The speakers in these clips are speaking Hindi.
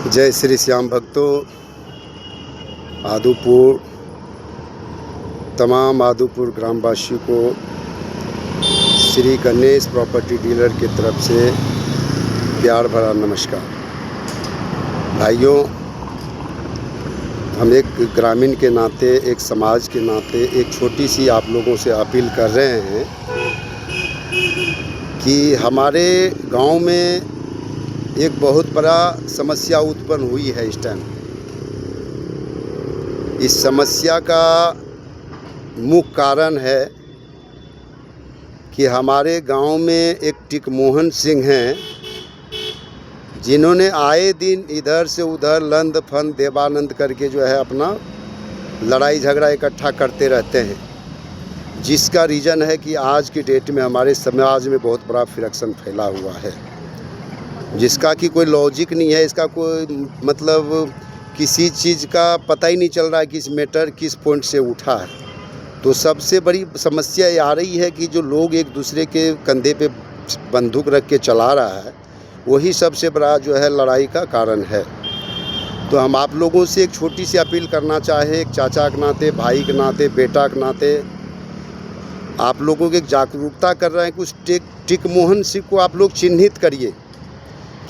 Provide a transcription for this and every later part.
जय श्री श्याम भक्तों। आदूपुर तमाम आदूपुर ग्रामवासियों को श्री गणेश प्रॉपर्टी डीलर की तरफ से प्यार भरा नमस्कार। भाइयों, हम एक ग्रामीण के नाते, एक समाज के नाते एक छोटी सी आप लोगों से अपील कर रहे हैं कि हमारे गांव में एक बहुत बड़ा समस्या उत्पन्न हुई है इस टाइम। इस समस्या का मुख्य कारण है कि हमारे गांव में एक टिकमोहन सिंह हैं, जिन्होंने आए दिन इधर से उधर लंद फंद देवानंद करके जो है अपना लड़ाई झगड़ा इकट्ठा करते रहते हैं, जिसका रीज़न है कि आज की डेट में हमारे समाज में बहुत बड़ा फ्रैक्शन फैला हुआ है, जिसका कि कोई लॉजिक नहीं है। इसका कोई मतलब किसी चीज़ का पता ही नहीं चल रहा है कि इस मैटर किस पॉइंट से उठा है। तो सबसे बड़ी समस्या ये आ रही है कि जो लोग एक दूसरे के कंधे पे बंदूक रख के चला रहा है, वही सबसे बड़ा जो है लड़ाई का कारण है। तो हम आप लोगों से एक छोटी सी अपील करना चाहे, एक चाचा के नाते, भाई के नाते, बेटा के नाते आप लोगों की एक जागरूकता कर रहे हैं कि उस टिकमोहन सिंह को आप लोग चिन्हित करिए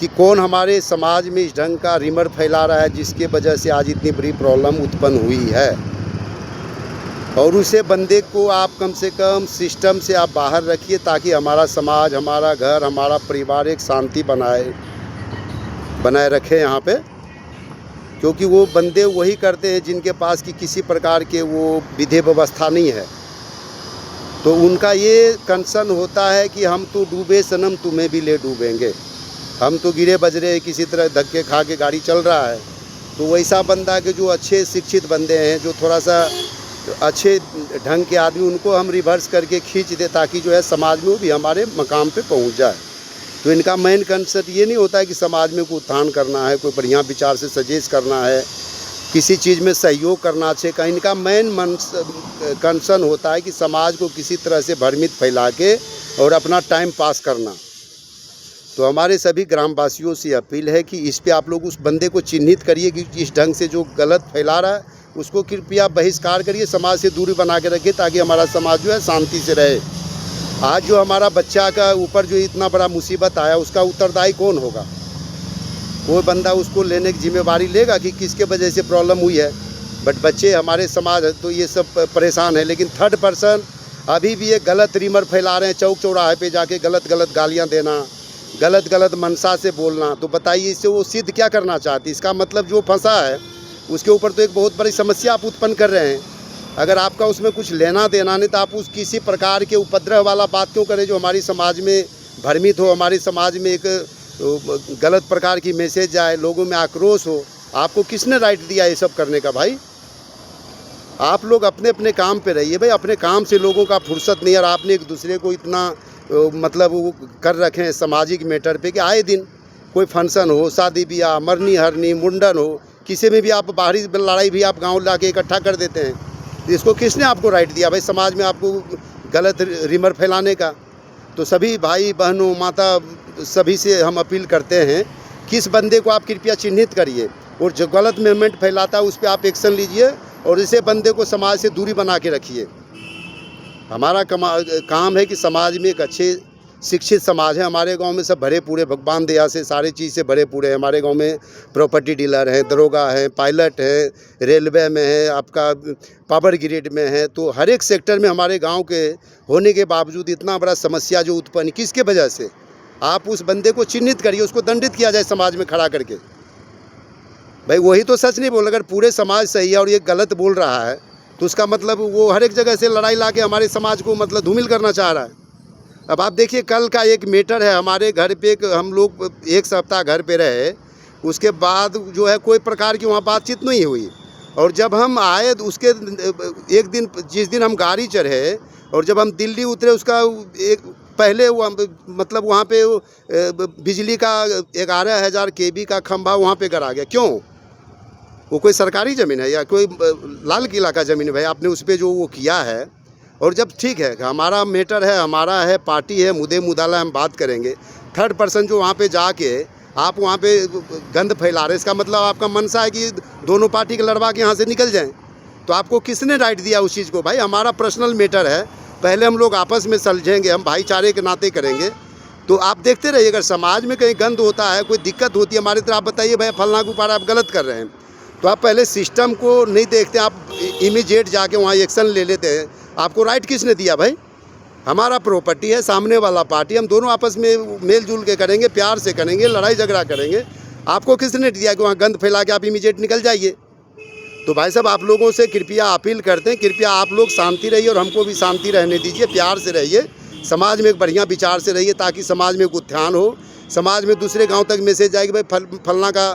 कि कौन हमारे समाज में इस ढंग का रिमर फैला रहा है, जिसके वजह से आज इतनी बड़ी प्रॉब्लम उत्पन्न हुई है। और उसे बंदे को आप कम से कम सिस्टम से आप बाहर रखिए, ताकि हमारा समाज, हमारा घर, हमारा परिवार एक शांति बनाए रखे यहाँ पे। क्योंकि वो बंदे वही करते हैं जिनके पास की किसी प्रकार के वो विधि व्यवस्था नहीं है। तो उनका ये कंसर्न होता है कि हम तो डूबे सनम, तुम्हें भी ले डूबेंगे। हम तो गिरे बजरे किसी तरह धक्के खा के गाड़ी चल रहा है। तो वैसा बंदा के जो अच्छे शिक्षित बंदे हैं, जो थोड़ा सा अच्छे ढंग के आदमी, उनको हम रिवर्स करके खींच दे, ताकि जो है समाज में भी हमारे मकाम पे पहुंच जाए। तो इनका मेन कंसेप्ट ये नहीं होता है कि समाज में कोई उत्थान करना है, कोई बढ़िया विचार से सजेस्ट करना है, किसी चीज़ में सहयोग करना चाहिए। इनका मेन कंसर्न होता है कि समाज को किसी तरह से भ्रमित फैला के और अपना टाइम पास करना। तो हमारे सभी ग्रामवासियों से अपील है कि इस पे आप लोग उस बंदे को चिन्हित करिए कि इस ढंग से जो गलत फैला रहा है उसको कृपया बहिष्कार करिए, समाज से दूरी बना के रखिए, ताकि हमारा समाज जो है शांति से रहे। आज जो हमारा बच्चा का ऊपर जो इतना बड़ा मुसीबत आया, उसका उत्तरदायी कौन होगा? कोई बंदा उसको लेने की जिम्मेवारी लेगा कि किसके वजह से प्रॉब्लम हुई है? बट बच्चे हमारे समाज तो ये सब परेशान है। लेकिन थर्ड पर्सन अभी भी एक गलत रिमर फैला रहे हैं, चौक चौराहे पे जाके गलत गालियाँ देना, गलत मनसा से बोलना। तो बताइए, इससे वो सिद्ध क्या करना चाहती? इसका मतलब जो फंसा है उसके ऊपर तो एक बहुत बड़ी समस्या आप उत्पन्न कर रहे हैं। अगर आपका उसमें कुछ लेना देना नहीं, तो आप उस किसी प्रकार के उपद्रव वाला बात क्यों करें जो हमारी समाज में भ्रमित हो, हमारी समाज में एक गलत प्रकार की मैसेज जाए, लोगों में आक्रोश हो? आपको किसने राइट दिया ये सब करने का? भाई, आप लोग अपने अपने काम पे रहिए। भाई, अपने काम से लोगों का फुर्सत नहीं। और आपने एक दूसरे को इतना मतलब वो कर रखे हैं सामाजिक मैटर पे कि आए दिन कोई फंक्शन हो, शादी ब्याह, मरनी हरनी, मुंडन हो, किसी में भी आप बाहरी लड़ाई भी आप गांव ला के इकट्ठा कर देते हैं। इसको किसने आपको राइट दिया भाई, समाज में आपको गलत रिमर फैलाने का? तो सभी भाई बहनों, माता, सभी से हम अपील करते हैं कि इस बंदे को आप कृपया चिन्हित करिए, और जो गलत मूवमेंट फैलाता है उस पर आप एक्शन लीजिए, और इसे बंदे को समाज से दूरी बना के रखिए। हमारा काम है कि समाज में एक अच्छे शिक्षित समाज है। हमारे गांव में सब भरे पूरे, भगवान दया से सारे चीज़ से भरे पूरे हैं। हमारे गांव में प्रॉपर्टी डीलर हैं, दरोगा हैं, पायलट हैं, रेलवे में है, आपका पावर ग्रिड में है। तो हर एक सेक्टर में हमारे गांव के होने के बावजूद इतना बड़ा समस्या जो उत्पन्न किसके वजह से? आप उस बंदे को चिन्हित करिए, उसको दंडित किया जाए समाज में खड़ा करके। भाई, वही तो सच नहीं बोल। अगर पूरे समाज सही है और ये गलत बोल रहा है, तो उसका मतलब वो हर एक जगह से लड़ाई ला के हमारे समाज को मतलब धूमिल करना चाह रहा है। अब आप देखिए, कल का एक मैटर है हमारे घर पे, हम लोग एक सप्ताह घर पे रहे, उसके बाद जो है कोई प्रकार की वहाँ बातचीत नहीं हुई। और जब हम आए उसके एक दिन, जिस दिन हम गाड़ी चढ़े और जब हम दिल्ली उतरे, उसका एक पहले वो मतलब वहाँ पे बिजली का 11,000 kV का खंभा वहाँ पे गड़ा गया। क्यों? वो कोई सरकारी ज़मीन है या कोई लाल किला का ज़मीन है? भाई, आपने उस पर जो वो किया है। और जब ठीक है, हमारा मैटर है, हमारा है, पार्टी है, मुद्दे मुदाला हम बात करेंगे। थर्ड पर्सन जो वहाँ पे जाके आप वहाँ पे गंद फैला रहे, इसका मतलब आपका मनसा है कि दोनों पार्टी के लड़वा के यहाँ से निकल जाएं। तो आपको किसने राइट दिया उस चीज़ को? भाई हमारा पर्सनल मैटर है, पहले हम लोग आपस में सुलझेंगे, हम भाईचारे के नाते करेंगे। तो आप देखते रहिए, अगर समाज में कहीं गंद होता है, कोई दिक्कत होती है हमारी तरफ, आप बताइए भाई फलना के ऊपर आप गलत कर रहे हैं। तो आप पहले सिस्टम को नहीं देखते, आप इमीडिएट जाके वहाँ एक्शन ले लेते हैं। आपको राइट किसने दिया भाई? हमारा प्रॉपर्टी है, सामने वाला पार्टी, हम दोनों आपस में मेल जुल के करेंगे, प्यार से करेंगे, लड़ाई झगड़ा करेंगे। आपको किसने दिया कि वहाँ गंद फैला के आप इमीडिएट निकल जाइए? तो भाई साहब, आप लोगों से कृपया अपील करते हैं, कृपया आप लोग शांति रहिए और हमको भी शांति रहने दीजिए, प्यार से रहिए, समाज में एक बढ़िया विचार से रहिए, ताकि समाज में एक उत्थान हो, समाज में दूसरे गांव तक मैसेज जाए कि भाई फलना का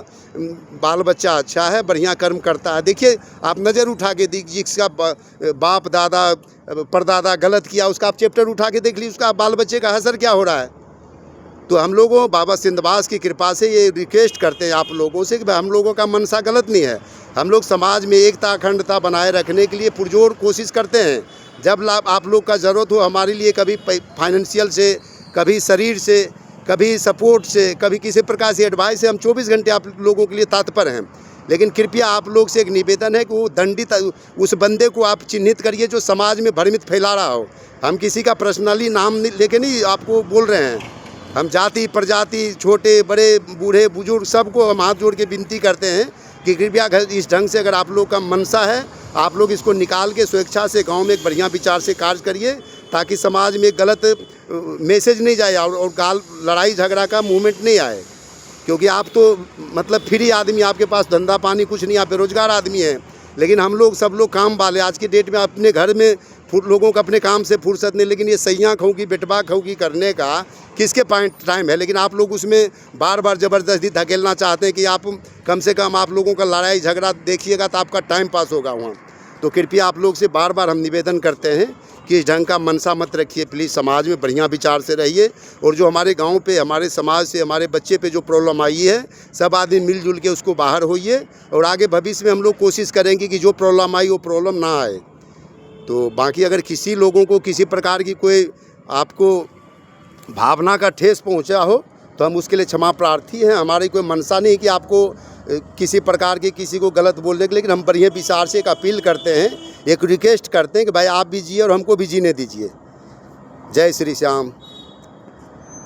बाल बच्चा अच्छा है, बढ़िया कर्म करता है। देखिए, आप नज़र उठा के देखिए, जिसका बाप दादा परदादा गलत किया, उसका आप चैप्टर उठा के देख लीजिए, उसका बाल बच्चे का असर क्या हो रहा है। तो हम लोगों बाबा सिंधवास की कृपा से ये रिक्वेस्ट करते हैं आप लोगों से कि भाई हम लोगों का मनसा गलत नहीं है, हम लोग समाज में एकता अखंडता बनाए रखने के लिए पुरजोर कोशिश करते हैं। जब आप लोग का ज़रूरत हो हमारे लिए, कभी फाइनेंशियल से, कभी शरीर से, कभी सपोर्ट से, कभी किसी प्रकार से एडवाइस से, हम 24 घंटे आप लोगों के लिए तत्पर हैं। लेकिन कृपया आप लोग से एक निवेदन है कि वो दंडित उस बंदे को आप चिन्हित करिए जो समाज में भ्रमित फैला रहा हो। हम किसी का पर्सनली नाम लेके नहीं आपको बोल रहे हैं, हम जाति प्रजाति, छोटे बड़े बूढ़े बुजुर्ग सबको हम हाथ जोड़ के विनती करते हैं कि कृपया इस ढंग से अगर आप लोग का मनसा है, आप लोग इसको निकाल के स्वेच्छा से गांव में एक बढ़िया विचार से कार्य करिए, ताकि समाज में गलत मैसेज नहीं जाए और गाल लड़ाई झगड़ा का मूवमेंट नहीं आए। क्योंकि आप तो मतलब फ्री आदमी, आपके पास धंधा पानी कुछ नहीं, आप बेरोजगार आदमी हैं। लेकिन हम लोग सब लोग काम वाले, आज की डेट में अपने घर में लोगों को अपने काम से फुर्सत नहीं, लेकिन ये सैयाँ खौकी बेटवा खौकी करने का किसके टाइम है? लेकिन आप लोग उसमें बार बार ज़बरदस्ती धकेलना चाहते हैं कि आप कम से कम आप लोगों का लड़ाई झगड़ा देखिएगा तो आपका टाइम पास होगा वहाँ। तो कृपया आप लोग से बार बार हम निवेदन करते हैं कि इस ढंग का मनसा मत रखिए, प्लीज़ समाज में बढ़िया विचार से रहिए। और जो हमारे गांव पे, हमारे समाज से, हमारे बच्चे पे जो प्रॉब्लम आई है, सब आदमी मिलजुल के उसको बाहर होइए, और आगे भविष्य में हम लोग कोशिश करेंगे कि जो प्रॉब्लम आई वो प्रॉब्लम ना आए। तो बाकी अगर किसी लोगों को किसी प्रकार की कोई आपको भावना का ठेस पहुंचा हो तो हम उसके लिए क्षमा प्रार्थी हैं। हमारी कोई मनसा नहीं कि आपको किसी प्रकार के किसी को गलत बोलने के, लेकिन हम बढ़िया विचार से एक अपील करते हैं, एक रिक्वेस्ट करते हैं कि भाई आप भी जिए और हमको भी जीने दीजिए। जय श्री श्याम।